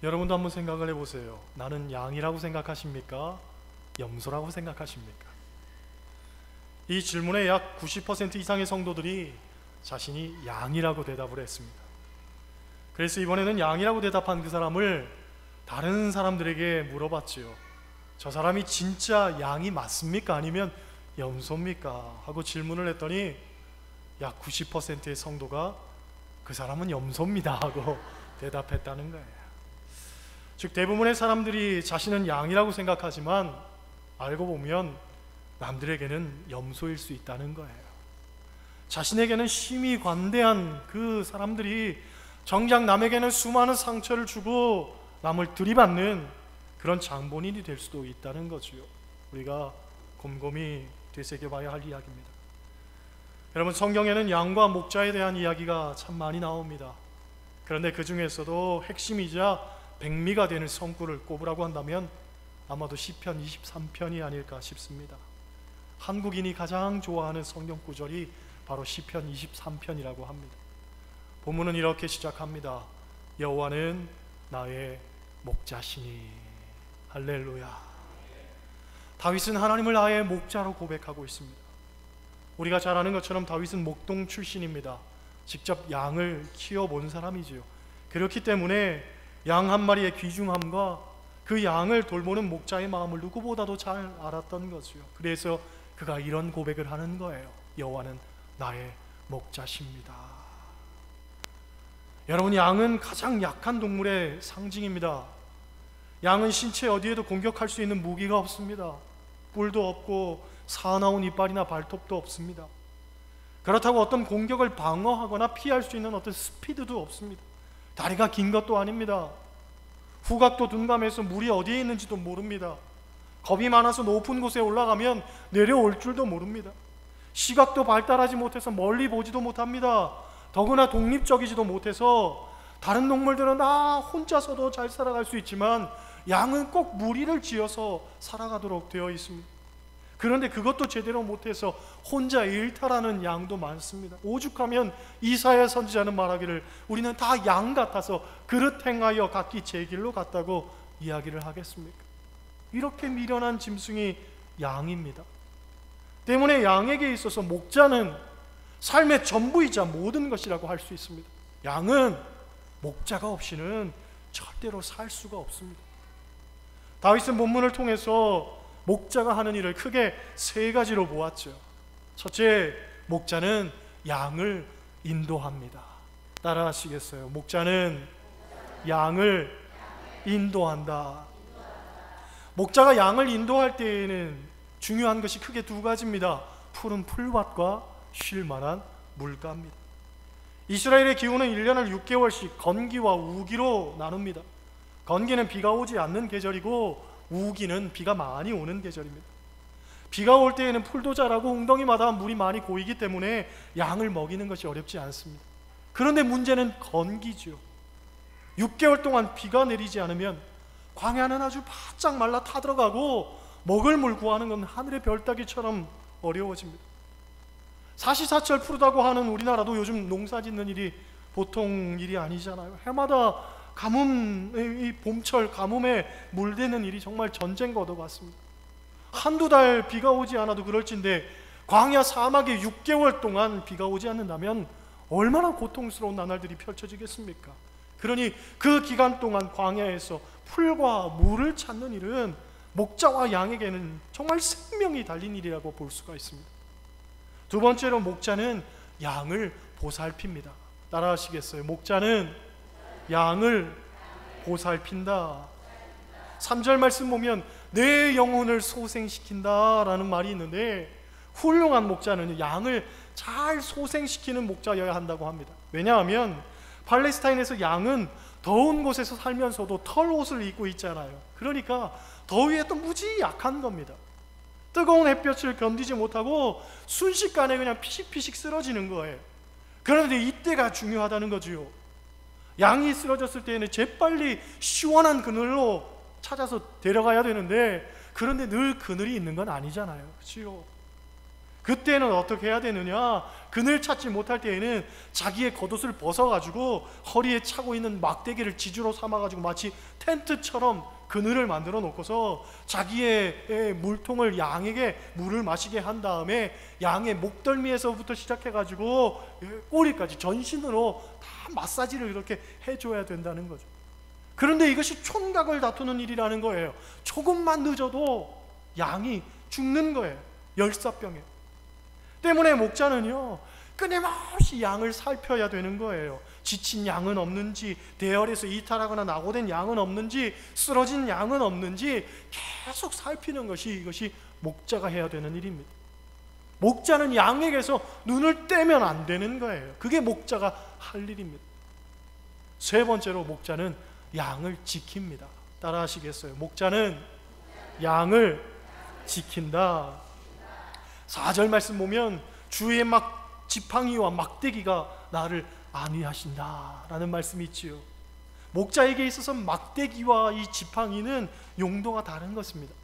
여러분도 한번 생각을 해보세요. 나는 양이라고 생각하십니까? 염소라고 생각하십니까? 이 질문에 약 90% 이상의 성도들이 자신이 양이라고 대답을 했습니다. 그래서 이번에는 양이라고 대답한 그 사람을 다른 사람들에게 물어봤지요. 저 사람이 진짜 양이 맞습니까? 아니면 염소입니까? 하고 질문을 했더니 약 90%의 성도가 그 사람은 염소입니다 하고 대답했다는 거예요. 즉 대부분의 사람들이 자신은 양이라고 생각하지만 알고 보면 남들에게는 염소일 수 있다는 거예요. 자신에게는 심히 관대한 그 사람들이 정작 남에게는 수많은 상처를 주고 남을 들이받는 그런 장본인이 될 수도 있다는 거죠. 우리가 곰곰이 되새겨봐야 할 이야기입니다. 여러분, 성경에는 양과 목자에 대한 이야기가 참 많이 나옵니다. 그런데 그 중에서도 핵심이자 백미가 되는 성구를 꼽으라고 한다면 아마도 시편 23편이 아닐까 싶습니다. 한국인이 가장 좋아하는 성경 구절이 바로 시편 23편이라고 합니다. 본문은 이렇게 시작합니다. 여호와는 나의 목자시니. 할렐루야. 다윗은 하나님을 나의 목자로 고백하고 있습니다. 우리가 잘 아는 것처럼 다윗은 목동 출신입니다. 직접 양을 키워본 사람이지요. 그렇기 때문에 양 한 마리의 귀중함과 그 양을 돌보는 목자의 마음을 누구보다도 잘 알았던 거죠. 그래서 그가 이런 고백을 하는 거예요. 여호와는 나의 목자십니다. 여러분, 양은 가장 약한 동물의 상징입니다. 양은 신체 어디에도 공격할 수 있는 무기가 없습니다. 뿔도 없고 사나운 이빨이나 발톱도 없습니다. 그렇다고 어떤 공격을 방어하거나 피할 수 있는 어떤 스피드도 없습니다. 다리가 긴 것도 아닙니다. 후각도 둔감해서 물이 어디에 있는지도 모릅니다. 겁이 많아서 높은 곳에 올라가면 내려올 줄도 모릅니다. 시각도 발달하지 못해서 멀리 보지도 못합니다. 더구나 독립적이지도 못해서 다른 동물들은 혼자서도 잘 살아갈 수 있지만 양은 꼭 무리를 지어서 살아가도록 되어 있습니다. 그런데 그것도 제대로 못해서 혼자 일탈하는 양도 많습니다. 오죽하면 이사야 선지자는 말하기를 우리는 다 양 같아서 그릇 행하여 각기 제 길로 갔다고 이야기를 하겠습니까? 이렇게 미련한 짐승이 양입니다. 때문에 양에게 있어서 목자는 삶의 전부이자 모든 것이라고 할 수 있습니다. 양은 목자가 없이는 절대로 살 수가 없습니다. 다윗은 본문을 통해서 목자가 하는 일을 크게 세 가지로 보았죠. 첫째, 목자는 양을 인도합니다. 따라 하시겠어요? 목자는 양을 인도한다. 목자가 양을 인도할 때에는 중요한 것이 크게 두 가지입니다. 푸른 풀밭과 쉴 만한 물가입니다. 이스라엘의 기후는 1년을 6개월씩 건기와 우기로 나눕니다. 건기는 비가 오지 않는 계절이고 우기는 비가 많이 오는 계절입니다. 비가 올 때에는 풀도 자라고 웅덩이마다 물이 많이 고이기 때문에 양을 먹이는 것이 어렵지 않습니다. 그런데 문제는 건기죠. 6개월 동안 비가 내리지 않으면 광야는 아주 바짝 말라 타들어가고 먹을 물 구하는 건 하늘의 별 따기처럼 어려워집니다. 사시사철 푸르다고 하는 우리나라도 요즘 농사 짓는 일이 보통 일이 아니잖아요. 해마다 가뭄, 이 봄철 가뭄에 물대는 일이 정말 전쟁과 같습니다. 한두 달 비가 오지 않아도 그럴진데 광야 사막에 6개월 동안 비가 오지 않는다면 얼마나 고통스러운 나날들이 펼쳐지겠습니까? 그러니 그 기간 동안 광야에서 풀과 물을 찾는 일은 목자와 양에게는 정말 생명이 달린 일이라고 볼 수가 있습니다. 두 번째로 목자는 양을 보살핍니다. 따라 하시겠어요? 목자는 양을 보살핀다. 3절 말씀 보면 내 영혼을 소생시킨다 라는 말이 있는데 훌륭한 목자는 양을 잘 소생시키는 목자여야 한다고 합니다. 왜냐하면 팔레스타인에서 양은 더운 곳에서 살면서도 털옷을 입고 있잖아요. 그러니까 더위에 또 무지 약한 겁니다. 뜨거운 햇볕을 견디지 못하고 순식간에 그냥 피식피식 쓰러지는 거예요. 그런데 이때가 중요하다는 거지요. 양이 쓰러졌을 때에는 재빨리 시원한 그늘로 찾아서 데려가야 되는데 그런데 늘 그늘이 있는 건 아니잖아요. 그렇죠? 그때는 어떻게 해야 되느냐? 그늘 찾지 못할 때에는 자기의 겉옷을 벗어가지고 허리에 차고 있는 막대기를 지주로 삼아가지고 마치 텐트처럼 그늘을 만들어 놓고서 자기의 물통을 양에게 물을 마시게 한 다음에 양의 목덜미에서부터 시작해가지고 꼬리까지 전신으로 다 마사지를 이렇게 해줘야 된다는 거죠. 그런데 이것이 촌각을 다투는 일이라는 거예요. 조금만 늦어도 양이 죽는 거예요. 열사병에. 때문에 목자는요, 끊임없이 양을 살펴야 되는 거예요. 지친 양은 없는지, 대열에서 이탈하거나 낙오된 양은 없는지, 쓰러진 양은 없는지 계속 살피는 것이 이것이 목자가 해야 되는 일입니다. 목자는 양에게서 눈을 떼면 안 되는 거예요. 그게 목자가 할 일입니다. 세 번째로 목자는 양을 지킵니다. 따라 하시겠어요? 목자는 양을 지킨다. 4절 말씀 보면 주의 지팡이와 막대기가 나를 안위하신다 라는 말씀이 있지요. 목자에게 있어서 막대기와 이 지팡이는 용도가 다른 것입니다.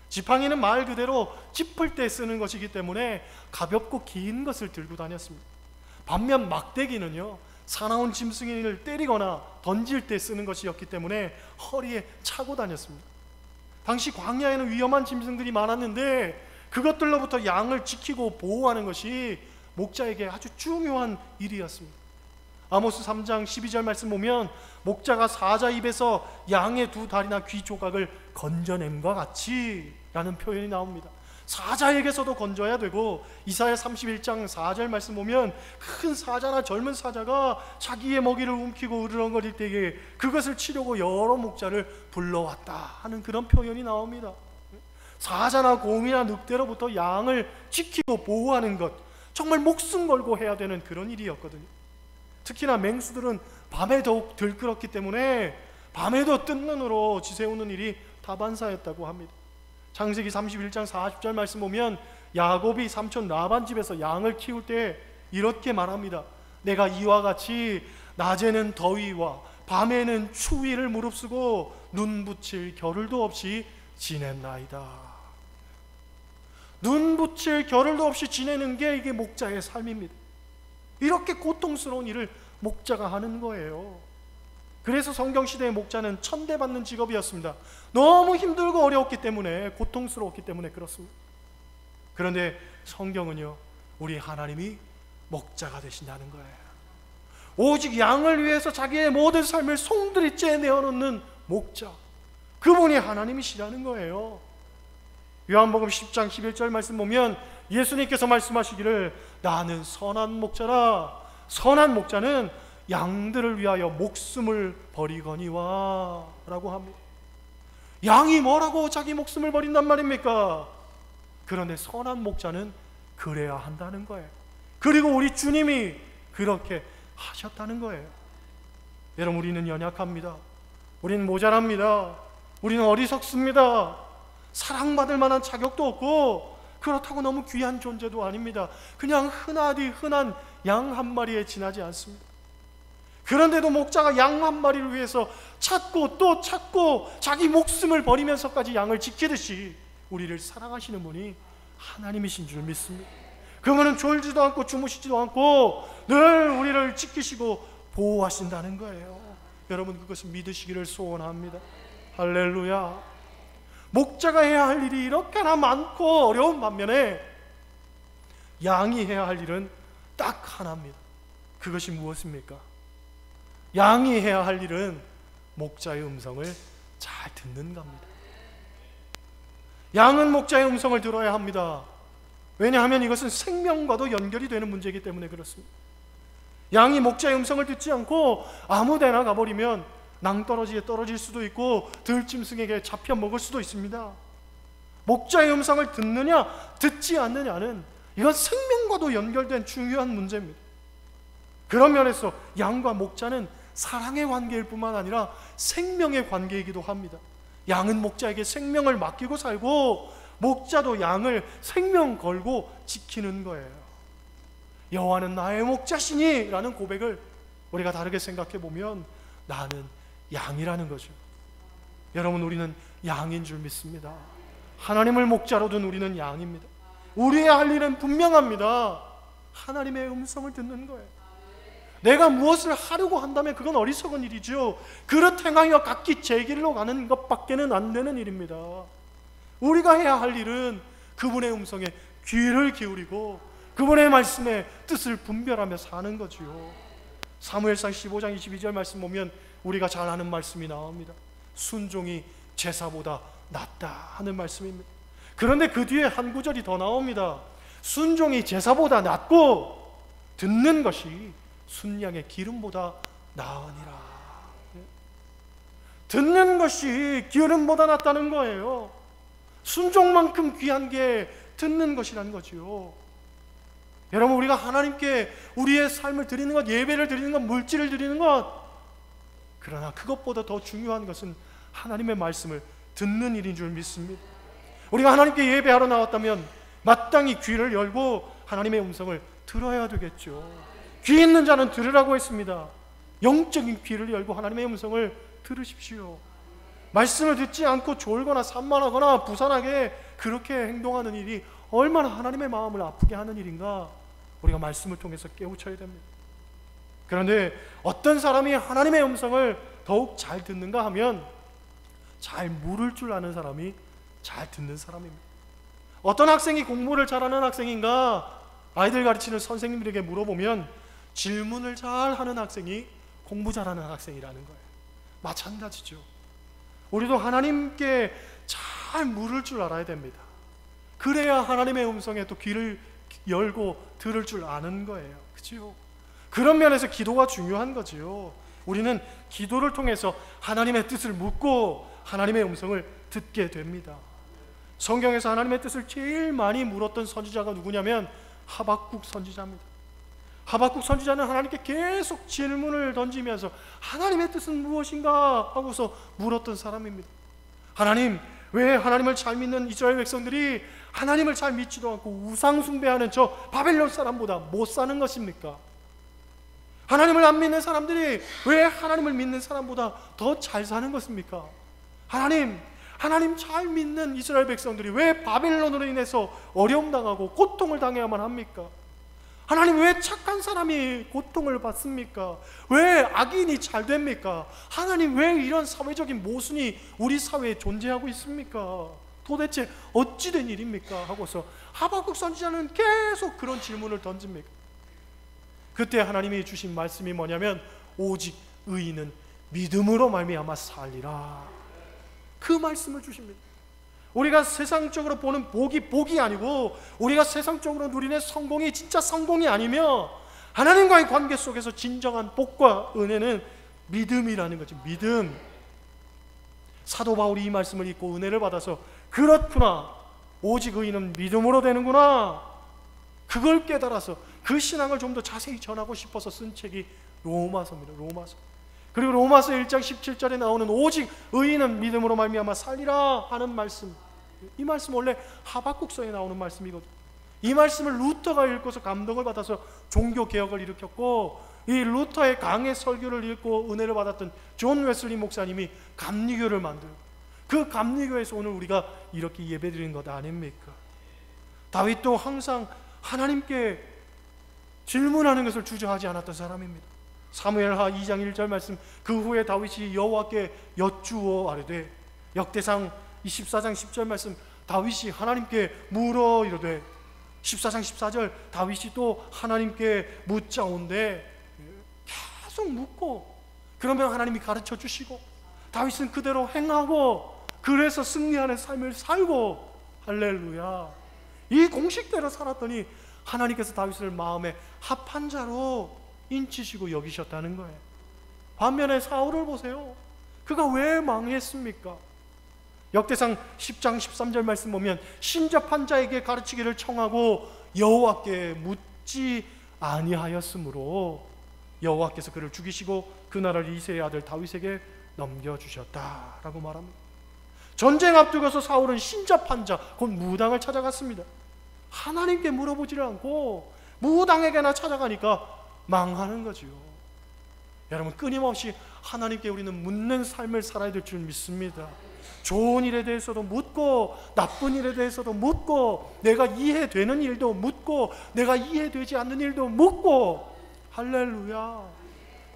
지팡이는 말 그대로 짚을 때 쓰는 것이기 때문에 가볍고 긴 것을 들고 다녔습니다. 반면 막대기는요, 사나운 짐승이를 때리거나 던질 때 쓰는 것이었기 때문에 허리에 차고 다녔습니다. 당시 광야에는 위험한 짐승들이 많았는데 그것들로부터 양을 지키고 보호하는 것이 목자에게 아주 중요한 일이었습니다. 아모스 3장 12절 말씀 보면 목자가 사자 입에서 양의 두 다리나 귀 조각을 건져냄과 같이 라는 표현이 나옵니다. 사자에게서도 건져야 되고, 이사야 31장 4절 말씀 보면 큰 사자나 젊은 사자가 자기의 먹이를 움키고 으르렁거릴 때에 그것을 치려고 여러 목자를 불러왔다 하는 그런 표현이 나옵니다. 사자나 곰이나 늑대로부터 양을 지키고 보호하는 것, 정말 목숨 걸고 해야 되는 그런 일이었거든요. 특히나 맹수들은 밤에 더욱 들끓었기 때문에 밤에도 뜬 눈으로 지새우는 일이 다반사였다고 합니다. 창세기 31장 40절 말씀 보면 야곱이 삼촌 라반 집에서 양을 키울 때 이렇게 말합니다. 내가 이와 같이 낮에는 더위와 밤에는 추위를 무릅쓰고 눈 붙일 겨를도 없이 지냈나이다. 눈 붙일 겨를도 없이 지내는 게 이게 목자의 삶입니다. 이렇게 고통스러운 일을 목자가 하는 거예요. 그래서 성경시대의 목자는 천대받는 직업이었습니다. 너무 힘들고 어려웠기 때문에, 고통스러웠기 때문에 그렇습니다. 그런데 성경은요, 우리 하나님이 목자가 되신다는 거예요. 오직 양을 위해서 자기의 모든 삶을 송두리째 내어놓는 목자, 그분이 하나님이시라는 거예요. 요한복음 10장 11절 말씀 보면 예수님께서 말씀하시기를 나는 선한 목자라. 선한 목자는 양들을 위하여 목숨을 버리거니와 라고 합니다. 양이 뭐라고 자기 목숨을 버린단 말입니까? 그런데 선한 목자는 그래야 한다는 거예요. 그리고 우리 주님이 그렇게 하셨다는 거예요. 여러분, 우리는 연약합니다. 우리는 모자랍니다. 우리는 어리석습니다. 사랑받을 만한 자격도 없고 그렇다고 너무 귀한 존재도 아닙니다. 그냥 흔한 양 한 마리에 지나지 않습니다. 그런데도 목자가 양 한 마리를 위해서 찾고 또 찾고 자기 목숨을 버리면서까지 양을 지키듯이 우리를 사랑하시는 분이 하나님이신 줄 믿습니다. 그분은 졸지도 않고 주무시지도 않고 늘 우리를 지키시고 보호하신다는 거예요. 여러분, 그것을 믿으시기를 소원합니다. 할렐루야. 목자가 해야 할 일이 이렇게나 많고 어려운 반면에 양이 해야 할 일은 딱 하나입니다. 그것이 무엇입니까? 양이 해야 할 일은 목자의 음성을 잘 듣는 겁니다. 양은 목자의 음성을 들어야 합니다. 왜냐하면 이것은 생명과도 연결이 되는 문제이기 때문에 그렇습니다. 양이 목자의 음성을 듣지 않고 아무데나 가버리면 낭떠러지에 떨어질 수도 있고 들짐승에게 잡혀 먹을 수도 있습니다. 목자의 음성을 듣느냐 듣지 않느냐는 이건 생명과도 연결된 중요한 문제입니다. 그런 면에서 양과 목자는 사랑의 관계일 뿐만 아니라 생명의 관계이기도 합니다. 양은 목자에게 생명을 맡기고 살고 목자도 양을 생명 걸고 지키는 거예요. 여호와는 나의 목자시니 라는 고백을 우리가 다르게 생각해 보면 나는 양이라는 거죠. 여러분, 우리는 양인 줄 믿습니다. 하나님을 목자로 둔 우리는 양입니다. 우리의 할 일은 분명합니다. 하나님의 음성을 듣는 거예요. 내가 무엇을 하려고 한다면 그건 어리석은 일이죠. 그릇 행하여 각기 제 길로 가는 것밖에는 안 되는 일입니다. 우리가 해야 할 일은 그분의 음성에 귀를 기울이고 그분의 말씀에 뜻을 분별하며 사는 거지요. 사무엘상 15장 22절 말씀 보면 우리가 잘 아는 말씀이 나옵니다. 순종이 제사보다 낫다 하는 말씀입니다. 그런데 그 뒤에 한 구절이 더 나옵니다. 순종이 제사보다 낫고 듣는 것이 순양의 기름보다 나으니라. 듣는 것이 기름보다 낫다는 거예요. 순종만큼 귀한 게 듣는 것이라는 거지요. 여러분, 우리가 하나님께 우리의 삶을 드리는 것, 예배를 드리는 것, 물질을 드리는 것, 그러나 그것보다 더 중요한 것은 하나님의 말씀을 듣는 일인 줄 믿습니다. 우리가 하나님께 예배하러 나왔다면 마땅히 귀를 열고 하나님의 음성을 들어야 되겠죠. 귀 있는 자는 들으라고 했습니다. 영적인 귀를 열고 하나님의 음성을 들으십시오. 말씀을 듣지 않고 졸거나 산만하거나 부산하게 그렇게 행동하는 일이 얼마나 하나님의 마음을 아프게 하는 일인가 우리가 말씀을 통해서 깨우쳐야 됩니다. 그런데 어떤 사람이 하나님의 음성을 더욱 잘 듣는가 하면 잘 물을 줄 아는 사람이 잘 듣는 사람입니다. 어떤 학생이 공부를 잘하는 학생인가 아이들 가르치는 선생님들에게 물어보면 질문을 잘하는 학생이 공부 잘하는 학생이라는 거예요. 마찬가지죠. 우리도 하나님께 잘 물을 줄 알아야 됩니다. 그래야 하나님의 음성에 또 귀를 열고 들을 줄 아는 거예요. 그렇죠? 그런 면에서 기도가 중요한 거지요. 우리는 기도를 통해서 하나님의 뜻을 묻고 하나님의 음성을 듣게 됩니다. 성경에서 하나님의 뜻을 제일 많이 물었던 선지자가 누구냐면 하박국 선지자입니다. 하박국 선지자는 하나님께 계속 질문을 던지면서 하나님의 뜻은 무엇인가 하고서 물었던 사람입니다. 하나님, 왜 하나님을 잘 믿는 이스라엘 백성들이 하나님을 잘 믿지도 않고 우상 숭배하는 저 바벨론 사람보다 못 사는 것입니까? 하나님을 안 믿는 사람들이 왜 하나님을 믿는 사람보다 더 잘 사는 것입니까? 하나님 잘 믿는 이스라엘 백성들이 왜 바벨론으로 인해서 어려움 당하고 고통을 당해야만 합니까? 하나님, 왜 착한 사람이 고통을 받습니까? 왜 악인이 잘 됩니까? 하나님, 왜 이런 사회적인 모순이 우리 사회에 존재하고 있습니까? 도대체 어찌 된 일입니까? 하고서 하박국 선지자는 계속 그런 질문을 던집니다. 그때 하나님이 주신 말씀이 뭐냐면 오직 의인은 믿음으로 말미암아 살리라. 그 말씀을 주십니다. 우리가 세상적으로 보는 복이 아니고 우리가 세상적으로 누리는 성공이 진짜 성공이 아니며 하나님과의 관계 속에서 진정한 복과 은혜는 믿음이라는 거죠. 믿음. 사도 바울이 이 말씀을 읽고 은혜를 받아서 그렇구나, 오직 의인은 믿음으로 되는구나, 그걸 깨달아서 그 신앙을 좀 더 자세히 전하고 싶어서 쓴 책이 로마서입니다. 로마서. 그리고 로마서 1장 17절에 나오는 오직 의인은 믿음으로 말미암아 살리라 하는 말씀, 이 말씀 원래 하박국서에 나오는 말씀이거든요. 이 말씀을 루터가 읽고서 감동을 받아서 종교개혁을 일으켰고, 이 루터의 강의 설교를 읽고 은혜를 받았던 존 웨슬리 목사님이 감리교를 만들고, 그 감리교에서 오늘 우리가 이렇게 예배드리는 것 아닙니까? 다윗도 항상 하나님께 질문하는 것을 주저하지 않았던 사람입니다. 사무엘하 2장 1절 말씀, 그 후에 다윗이 여호와께 여쭈어 아뢰되, 역대상 24장 10절 말씀, 다윗이 하나님께 물어 이르되, 14장 14절 다윗이 또 하나님께 묻자온데, 계속 묻고 그러면 하나님이 가르쳐 주시고 다윗은 그대로 행하고 그래서 승리하는 삶을 살고, 할렐루야, 이 공식대로 살았더니 하나님께서 다윗을 마음에 합한 자로 인치시고 여기셨다는 거예요. 반면에 사울을 보세요. 그가 왜 망했습니까? 역대상 10장 13절 말씀 보면 신접한 자에게 가르치기를 청하고 여호와께 묻지 아니하였으므로 여호와께서 그를 죽이시고 그 나라를 이새의 아들 다윗에게 넘겨주셨다라고 말합니다. 전쟁 앞두고서 사울은 신접한 자, 곧 무당을 찾아갔습니다. 하나님께 물어보지를 않고 무당에게나 찾아가니까 망하는 거지요. 여러분, 끊임없이 하나님께 우리는 묻는 삶을 살아야 될 줄 믿습니다. 좋은 일에 대해서도 묻고 나쁜 일에 대해서도 묻고 내가 이해되는 일도 묻고 내가 이해되지 않는 일도 묻고 할렐루야.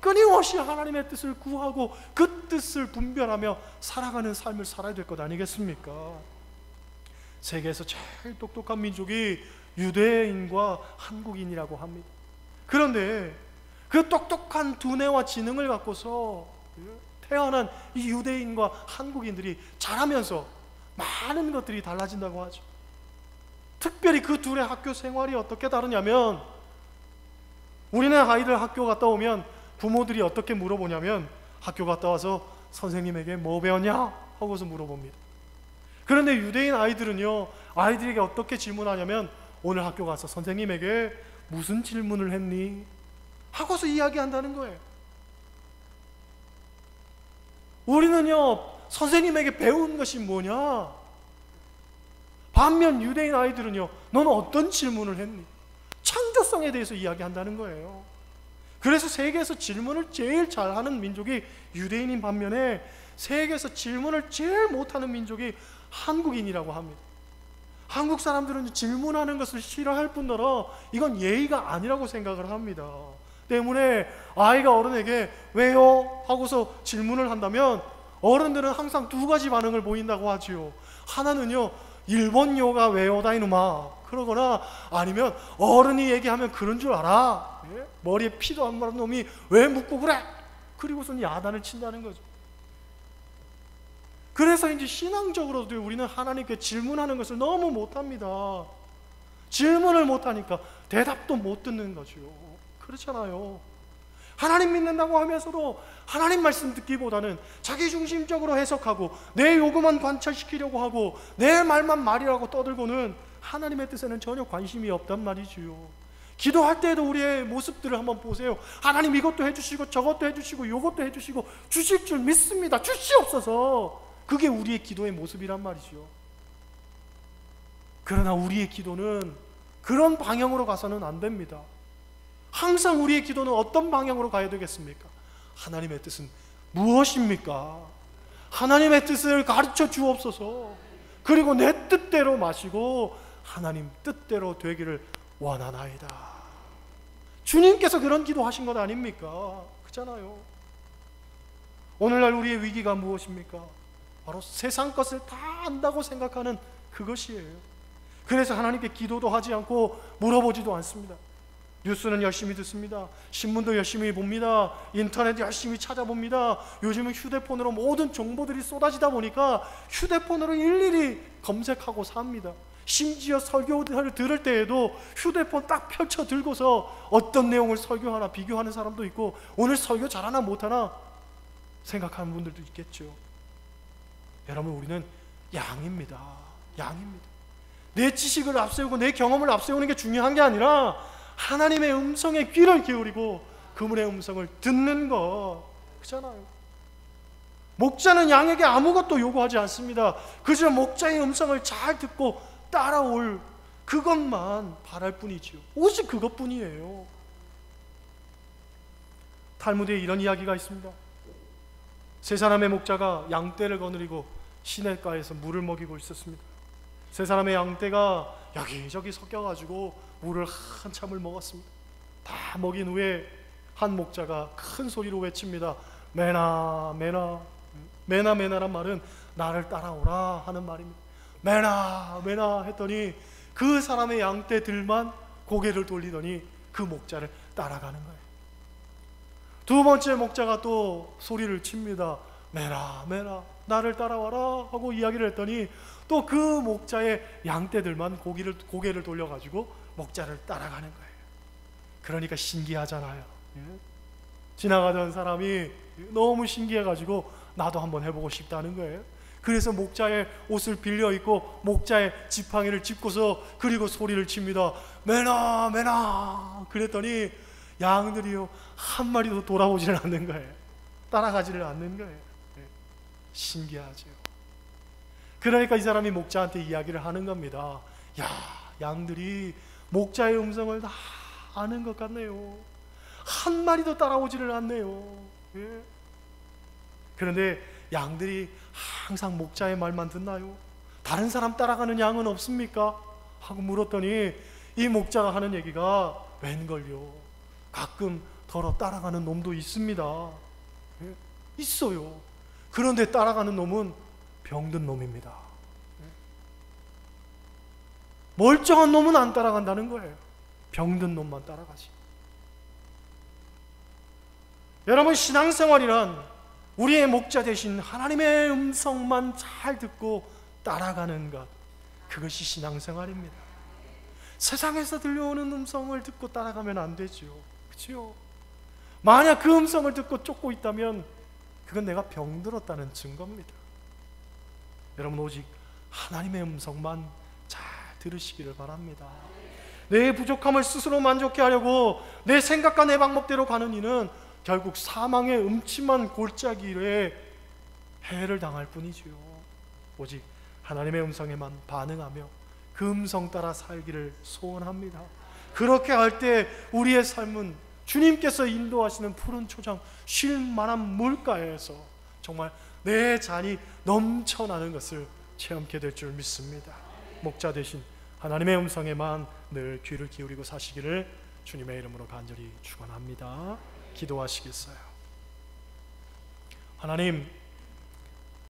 끊임없이 하나님의 뜻을 구하고 그 뜻을 분별하며 살아가는 삶을 살아야 될 것 아니겠습니까? 세계에서 제일 똑똑한 민족이 유대인과 한국인이라고 합니다. 그런데 그 똑똑한 두뇌와 지능을 갖고서 태어난 이 유대인과 한국인들이 자라면서 많은 것들이 달라진다고 하죠. 특별히 그 둘의 학교 생활이 어떻게 다르냐면, 우리네 아이들 학교 갔다 오면 부모들이 어떻게 물어보냐면, 학교 갔다 와서 선생님에게 뭐 배웠냐? 하고서 물어봅니다. 그런데 유대인 아이들은요, 아이들에게 어떻게 질문하냐면, 오늘 학교 가서 선생님에게 무슨 질문을 했니? 하고서 이야기한다는 거예요. 우리는요, 선생님에게 배운 것이 뭐냐? 반면 유대인 아이들은요, 너는 어떤 질문을 했니? 창조성에 대해서 이야기한다는 거예요. 그래서 세계에서 질문을 제일 잘하는 민족이 유대인인 반면에 세계에서 질문을 제일 못하는 민족이 한국인이라고 합니다. 한국 사람들은 질문하는 것을 싫어할 뿐더러 이건 예의가 아니라고 생각을 합니다. 때문에 아이가 어른에게 왜요? 하고서 질문을 한다면 어른들은 항상 두 가지 반응을 보인다고 하지요. 하나는요, 일본요가 왜요다 이놈아, 그러거나 아니면 어른이 얘기하면 그런 줄 알아, 머리에 피도 안 마른 놈이 왜 묻고 그래? 그리고선 야단을 친다는 거죠. 그래서 이제 신앙적으로도 우리는 하나님께 질문하는 것을 너무 못합니다. 질문을 못하니까 대답도 못 듣는 거죠. 그렇잖아요. 하나님 믿는다고 하면서도 하나님 말씀 듣기보다는 자기 중심적으로 해석하고 내 요구만 관철시키려고 하고 내 말만 말이라고 떠들고는 하나님의 뜻에는 전혀 관심이 없단 말이지요. 기도할 때에도 우리의 모습들을 한번 보세요. 하나님 이것도 해주시고 저것도 해주시고 이것도 해주시고 주실 줄 믿습니다. 주시옵소서. 그게 우리의 기도의 모습이란 말이죠. 그러나 우리의 기도는 그런 방향으로 가서는 안 됩니다. 항상 우리의 기도는 어떤 방향으로 가야 되겠습니까? 하나님의 뜻은 무엇입니까? 하나님의 뜻을 가르쳐 주옵소서. 그리고 내 뜻대로 마시고 하나님 뜻대로 되기를 원하나이다. 주님께서 그런 기도하신 것 아닙니까? 그렇잖아요. 오늘날 우리의 위기가 무엇입니까? 바로 세상 것을 다 안다고 생각하는 그것이에요. 그래서 하나님께 기도도 하지 않고 물어보지도 않습니다. 뉴스는 열심히 듣습니다. 신문도 열심히 봅니다. 인터넷 열심히 찾아봅니다. 요즘은 휴대폰으로 모든 정보들이 쏟아지다 보니까 휴대폰으로 일일이 검색하고 삽니다. 심지어 설교를 들을 때에도 휴대폰 딱 펼쳐 들고서 어떤 내용을 설교하나 비교하는 사람도 있고, 오늘 설교 잘하나 못하나 생각하는 분들도 있겠죠. 여러분, 우리는 양입니다. 양입니다. 내 지식을 앞세우고 내 경험을 앞세우는 게 중요한 게 아니라 하나님의 음성에 귀를 기울이고 그분의 음성을 듣는 것, 그렇잖아요. 목자는 양에게 아무것도 요구하지 않습니다. 그저 목자의 음성을 잘 듣고 따라올 그것만 바랄 뿐이지요. 오직 그것뿐이에요. 탈무드에 이런 이야기가 있습니다. 세 사람의 목자가 양떼를 거느리고 시냇가에서 물을 먹이고 있었습니다. 세 사람의 양떼가 여기저기 섞여가지고 물을 한참을 먹었습니다. 다 먹인 후에 한 목자가 큰 소리로 외칩니다. 메나 메나. 메나 메나란 말은 나를 따라오라 하는 말입니다. 메나 메나 했더니 그 사람의 양떼들만 고개를 돌리더니 그 목자를 따라가는 거예요. 두 번째 목자가 또 소리를 칩니다. 메나 메나, 나를 따라와라 하고 이야기를 했더니 또 그 목자의 양떼들만 고개를 돌려가지고 목자를 따라가는 거예요. 그러니까 신기하잖아요. 지나가던 사람이 너무 신기해가지고 나도 한번 해보고 싶다는 거예요. 그래서 목자의 옷을 빌려 입고 목자의 지팡이를 짚고서 그리고 소리를 칩니다. 메나 메나. 그랬더니 양들이요 한 마리도 돌아오지를 않는 거예요. 따라가지를 않는 거예요. 신기하죠. 그러니까 이 사람이 목자한테 이야기를 하는 겁니다. 야, 양들이 목자의 음성을 다 아는 것 같네요. 한 마리도 따라오지를 않네요. 그런데 양들이 항상 목자의 말만 듣나요? 다른 사람 따라가는 양은 없습니까? 하고 물었더니 이 목자가 하는 얘기가 웬걸요, 가끔 더러 따라가는 놈도 있습니다. 예? 있어요. 그런데 따라가는 놈은 병든 놈입니다. 멀쩡한 놈은 안 따라간다는 거예요. 병든 놈만 따라가지. 여러분, 신앙생활이란 우리의 목자 되신 하나님의 음성만 잘 듣고 따라가는 것, 그것이 신앙생활입니다. 세상에서 들려오는 음성을 듣고 따라가면 안 되죠. 그렇죠? 만약 그 음성을 듣고 쫓고 있다면 그건 내가 병들었다는 증거입니다. 여러분, 오직 하나님의 음성만 잘 들으시기를 바랍니다. 내 부족함을 스스로 만족해 하려고 내 생각과 내 방법대로 가는 이는 결국 사망의 음침한 골짜기에 해를 당할 뿐이지요. 오직 하나님의 음성에만 반응하며 그 음성 따라 살기를 소원합니다. 그렇게 할 때 우리의 삶은 주님께서 인도하시는 푸른 초장, 쉴 만한 물가에서 정말 내 잔이 넘쳐나는 것을 체험하게 될 줄 믿습니다. 목자 되신 하나님의 음성에만 늘 귀를 기울이고 사시기를 주님의 이름으로 간절히 축원합니다. 기도하시겠어요? 하나님,